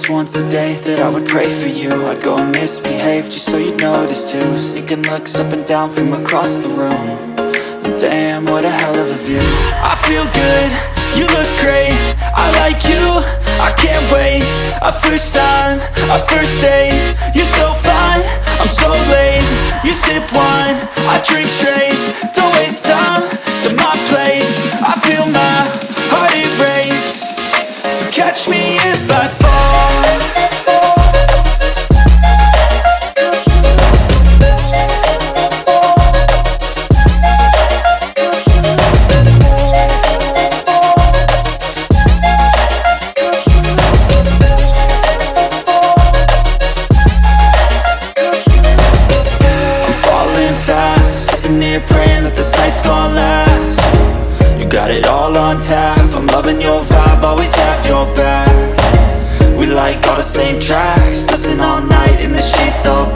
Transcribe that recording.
least once a day that I would pray for you. I'd go and misbehave just so you'd notice too. Sneaking looks up and down from across the room. And damn, what a hell of a view. I feel good, you look great, I like you, I can't wait. A first time, a first date, you're so fine, I'm so late. You sip wine, I drink straight, don't waste time to my place. I feel my heart erase, so catch me if I fall. Praying that this night's gonna last. You got it all on tap, I'm loving your vibe, always have your back.